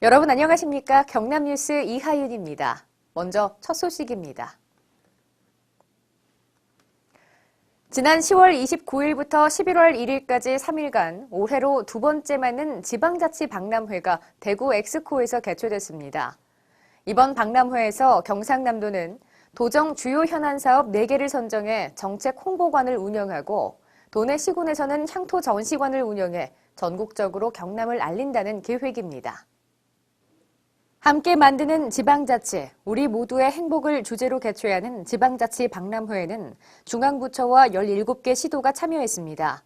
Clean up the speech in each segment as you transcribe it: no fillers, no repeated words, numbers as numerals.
여러분 안녕하십니까? 경남뉴스 이하윤입니다. 먼저 첫 소식입니다. 지난 10월 29일부터 11월 1일까지 3일간 올해로 두 번째 맞는 지방자치 박람회가 대구 엑스코에서 개최됐습니다. 이번 박람회에서 경상남도는 도정 주요 현안 사업 4개를 선정해 정책 홍보관을 운영하고 도내 시군에서는 향토 전시관을 운영해 전국적으로 경남을 알린다는 계획입니다. 함께 만드는 지방자치, 우리 모두의 행복을 주제로 개최하는 지방자치 박람회에는 중앙부처와 17개 시도가 참여했습니다.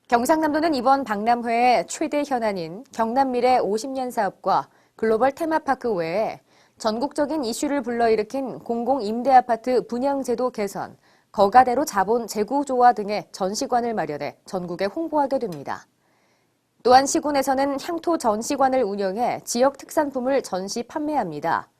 경상남도는 이번 박람회의 최대 현안인 경남미래 50년 사업과 글로벌 테마파크 외에 전국적인 이슈를 불러일으킨 공공임대아파트 분양제도 개선, 거가대로 자본 재구조화 등의 전시관을 마련해 전국에 홍보하게 됩니다. 또한 시군에서는 향토 전시관을 운영해 지역 특산품을 전시 판매합니다.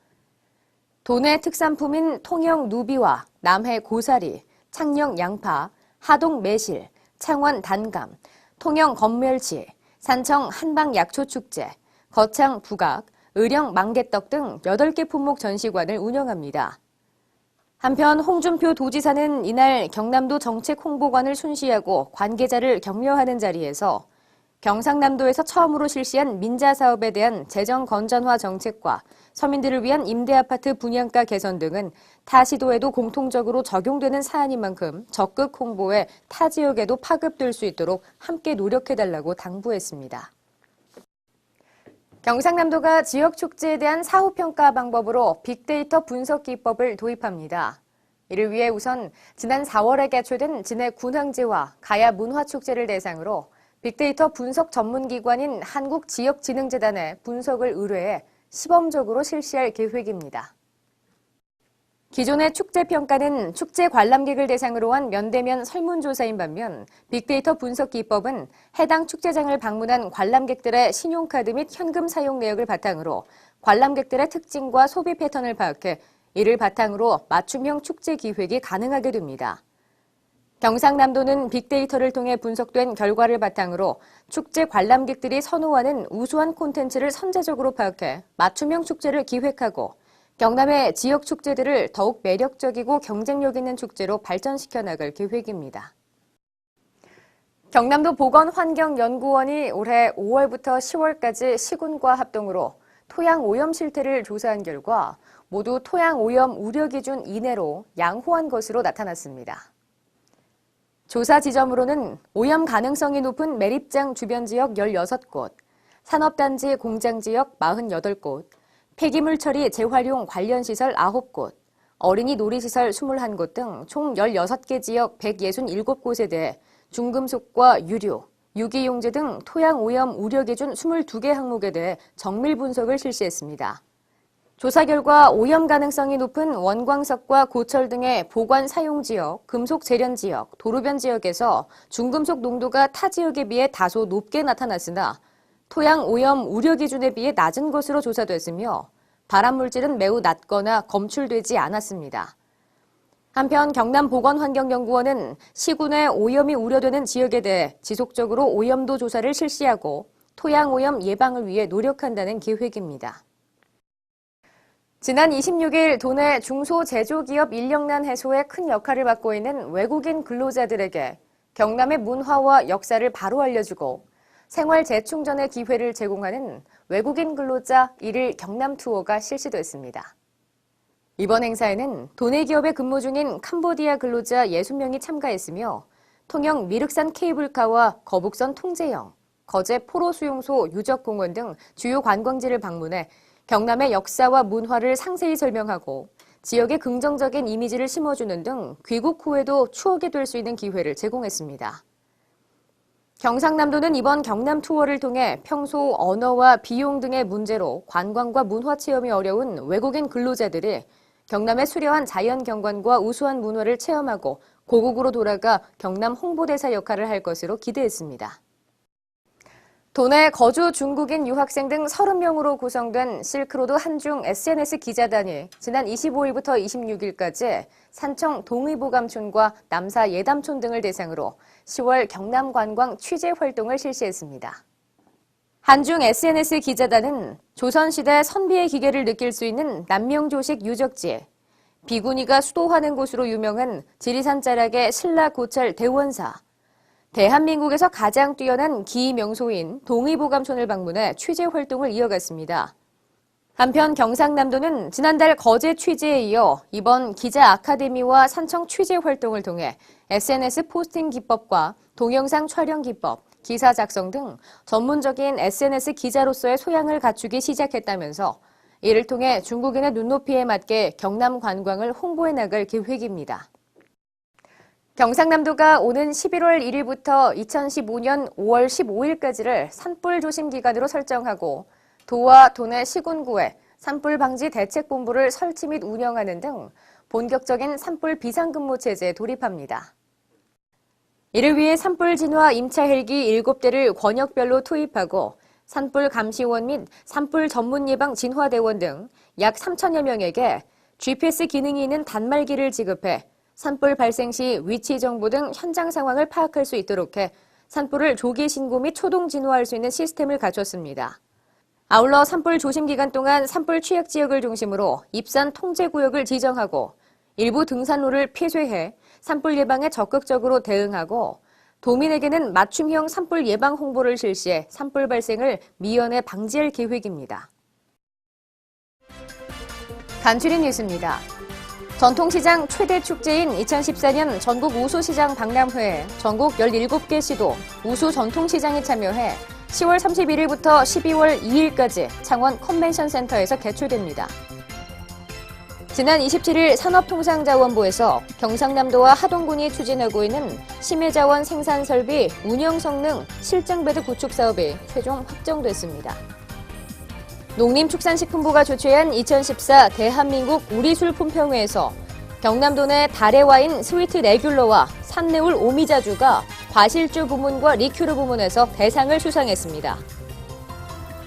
도내 특산품인 통영 누비와 남해 고사리, 창녕 양파, 하동 매실, 창원 단감, 통영 건멸치, 산청 한방 약초축제, 거창 부각, 의령 망개떡 등 8개 품목 전시관을 운영합니다. 한편 홍준표 도지사는 이날 경남도 정책홍보관을 순시하고 관계자를 격려하는 자리에서 경상남도에서 처음으로 실시한 민자사업에 대한 재정 건전화 정책과 서민들을 위한 임대아파트 분양가 개선 등은 타 시도에도 공통적으로 적용되는 사안인 만큼 적극 홍보해 타 지역에도 파급될 수 있도록 함께 노력해달라고 당부했습니다. 경상남도가 지역 축제에 대한 사후평가 방법으로 빅데이터 분석 기법을 도입합니다. 이를 위해 우선 지난 4월에 개최된 진해 군항제와 가야 문화축제를 대상으로 빅데이터 분석 전문기관인 한국지역진흥재단에 분석을 의뢰해 시범적으로 실시할 계획입니다. 기존의 축제평가는 축제 관람객을 대상으로 한 면대면 설문조사인 반면 빅데이터 분석 기법은 해당 축제장을 방문한 관람객들의 신용카드 및 현금 사용 내역을 바탕으로 관람객들의 특징과 소비 패턴을 파악해 이를 바탕으로 맞춤형 축제 기획이 가능하게 됩니다. 경상남도는 빅데이터를 통해 분석된 결과를 바탕으로 축제 관람객들이 선호하는 우수한 콘텐츠를 선제적으로 파악해 맞춤형 축제를 기획하고 경남의 지역 축제들을 더욱 매력적이고 경쟁력 있는 축제로 발전시켜 나갈 계획입니다. 경남도 보건환경연구원이 올해 5월부터 10월까지 시군과 합동으로 토양 오염 실태를 조사한 결과 모두 토양 오염 우려 기준 이내로 양호한 것으로 나타났습니다. 조사 지점으로는 오염 가능성이 높은 매립장 주변 지역 16곳, 산업단지 공장 지역 48곳, 폐기물 처리 재활용 관련 시설 9곳, 어린이 놀이시설 21곳 등 총 16개 지역 167곳에 대해 중금속과 유류, 유기용제 등 토양 오염 우려 기준 22개 항목에 대해 정밀 분석을 실시했습니다. 조사 결과 오염 가능성이 높은 원광석과 고철 등의 보관 사용 지역, 금속 재련 지역, 도로변 지역에서 중금속 농도가 타 지역에 비해 다소 높게 나타났으나 토양 오염 우려 기준에 비해 낮은 것으로 조사됐으며 발암 물질은 매우 낮거나 검출되지 않았습니다. 한편 경남보건환경연구원은 시군의 오염이 우려되는 지역에 대해 지속적으로 오염도 조사를 실시하고 토양 오염 예방을 위해 노력한다는 계획입니다. 지난 26일 도내 중소제조기업 인력난 해소에 큰 역할을 맡고 있는 외국인 근로자들에게 경남의 문화와 역사를 바로 알려주고 생활 재충전의 기회를 제공하는 외국인 근로자 1일 경남 투어가 실시됐습니다. 이번 행사에는 도내 기업에 근무 중인 캄보디아 근로자 60명이 참가했으며 통영 미륵산 케이블카와 거북선 통제형, 거제 포로 수용소 유적공원 등 주요 관광지를 방문해 경남의 역사와 문화를 상세히 설명하고 지역의 긍정적인 이미지를 심어주는 등 귀국 후에도 추억이 될 수 있는 기회를 제공했습니다. 경상남도는 이번 경남 투어를 통해 평소 언어와 비용 등의 문제로 관광과 문화 체험이 어려운 외국인 근로자들이 경남의 수려한 자연 경관과 우수한 문화를 체험하고 고국으로 돌아가 경남 홍보대사 역할을 할 것으로 기대했습니다. 도내 거주 중국인 유학생 등 30명으로 구성된 실크로드 한중 SNS 기자단이 지난 25일부터 26일까지 산청 동의보감촌과 남사 예담촌 등을 대상으로 10월 경남 관광 취재 활동을 실시했습니다. 한중 SNS 기자단은 조선시대 선비의 기계를 느낄 수 있는 남명조식 유적지, 비구니가 수도하는 곳으로 유명한 지리산 자락의 신라고찰 대원사, 대한민국에서 가장 뛰어난 기명소인 동의보감촌을 방문해 취재 활동을 이어갔습니다. 한편 경상남도는 지난달 거제 취재에 이어 이번 기자 아카데미와 산청 취재 활동을 통해 SNS 포스팅 기법과 동영상 촬영 기법, 기사 작성 등 전문적인 SNS 기자로서의 소양을 갖추기 시작했다면서 이를 통해 중국인의 눈높이에 맞게 경남 관광을 홍보해 나갈 계획입니다. 경상남도가 오는 11월 1일부터 2015년 5월 15일까지를 산불 조심 기간으로 설정하고 도와 도내 시군구에 산불 방지 대책본부를 설치 및 운영하는 등 본격적인 산불 비상근무 체제에 돌입합니다. 이를 위해 산불 진화 임차 헬기 7대를 권역별로 투입하고 산불 감시원 및 산불 전문 예방 진화대원 등 약 3천여 명에게 GPS 기능이 있는 단말기를 지급해 산불 발생 시 위치 정보 등 현장 상황을 파악할 수 있도록 해 산불을 조기 신고 및 초동 진화할 수 있는 시스템을 갖췄습니다. 아울러 산불 조심 기간 동안 산불 취약 지역을 중심으로 입산 통제 구역을 지정하고 일부 등산로를 폐쇄해 산불 예방에 적극적으로 대응하고 도민에게는 맞춤형 산불 예방 홍보를 실시해 산불 발생을 미연에 방지할 계획입니다. 간추린 뉴스입니다. 전통시장 최대 축제인 2014년 전국 우수시장 박람회에 전국 17개 시도 우수 전통시장이 참여해 10월 31일부터 12월 2일까지 창원 컨벤션센터에서 개최됩니다. 지난 27일 산업통상자원부에서 경상남도와 하동군이 추진하고 있는 심해자원 생산설비 운영성능 실증배드 구축 사업이 최종 확정됐습니다. 농림축산식품부가 주최한 2014 대한민국 우리술 품평회에서 경남도 내 달의 와인 스위트 레귤러와 산내울 오미자주가 과실주 부문과 리큐르 부문에서 대상을 수상했습니다.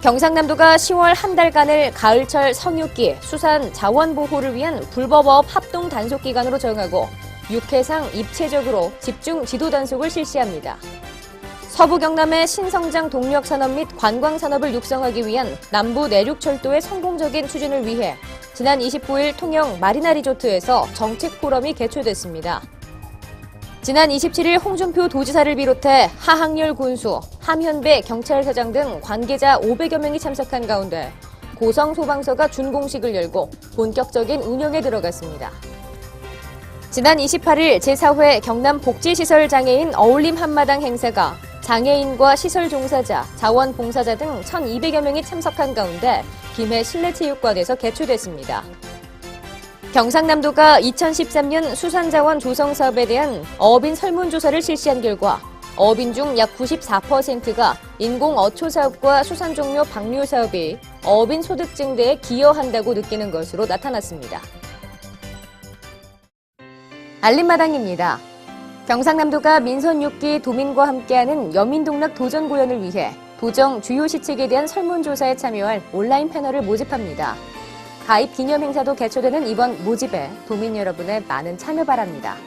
경상남도가 10월 한 달간을 가을철 성육기 수산 자원 보호를 위한 불법어업 합동 단속 기간으로 정하고 6회상 입체적으로 집중 지도 단속을 실시합니다. 서부 경남의 신성장 동력산업 및 관광산업을 육성하기 위한 남부 내륙철도의 성공적인 추진을 위해 지난 29일 통영 마리나 리조트에서 정책 포럼이 개최됐습니다. 지난 27일 홍준표 도지사를 비롯해 하항렬 군수, 함현배 경찰서장 등 관계자 500여 명이 참석한 가운데 고성소방서가 준공식을 열고 본격적인 운영에 들어갔습니다. 지난 28일 제4회 경남복지시설 장애인 어울림 한마당 행사가 장애인과 시설 종사자, 자원봉사자 등 1,200여 명이 참석한 가운데 김해 실내체육관에서 개최됐습니다. 경상남도가 2013년 수산자원 조성 사업에 대한 어업인 설문조사를 실시한 결과 어업인 중 약 94%가 인공어초 사업과 수산종료 방류 사업이 어업인 소득 증대에 기여한다고 느끼는 것으로 나타났습니다. 알림마당입니다. 경상남도가 민선 6기 도민과 함께하는 여민동락 도전공연을 위해 도정 주요 시책에 대한 설문조사에 참여할 온라인 패널을 모집합니다. 가입 기념 행사도 개최되는 이번 모집에 도민 여러분의 많은 참여 바랍니다.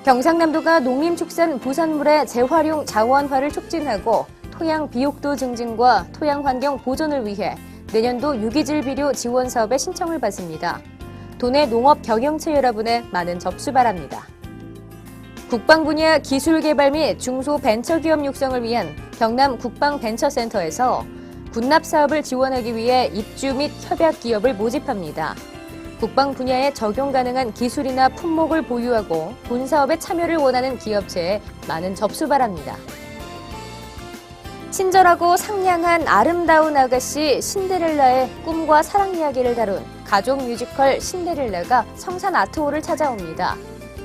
경상남도가 농림축산 부산물의 재활용 자원화를 촉진하고 토양 비옥도 증진과 토양 환경 보존을 위해 내년도 유기질 비료 지원 사업에 신청을 받습니다. 도내 농업 경영체 여러분의 많은 접수 바랍니다. 국방 분야 기술 개발 및 중소벤처기업 육성을 위한 경남 국방벤처센터에서 군납 사업을 지원하기 위해 입주 및 협약 기업을 모집합니다. 국방 분야에 적용 가능한 기술이나 품목을 보유하고 군 사업에 참여를 원하는 기업체에 많은 접수 바랍니다. 친절하고 상냥한 아름다운 아가씨 신데렐라의 꿈과 사랑 이야기를 다룬 가족 뮤지컬 신데렐라가 성산 아트홀을 찾아옵니다.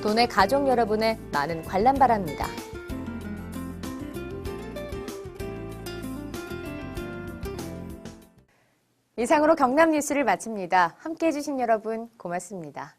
도내 가족 여러분의 많은 관람 바랍니다. 이상으로 경남 뉴스를 마칩니다. 함께해 주신 여러분 고맙습니다.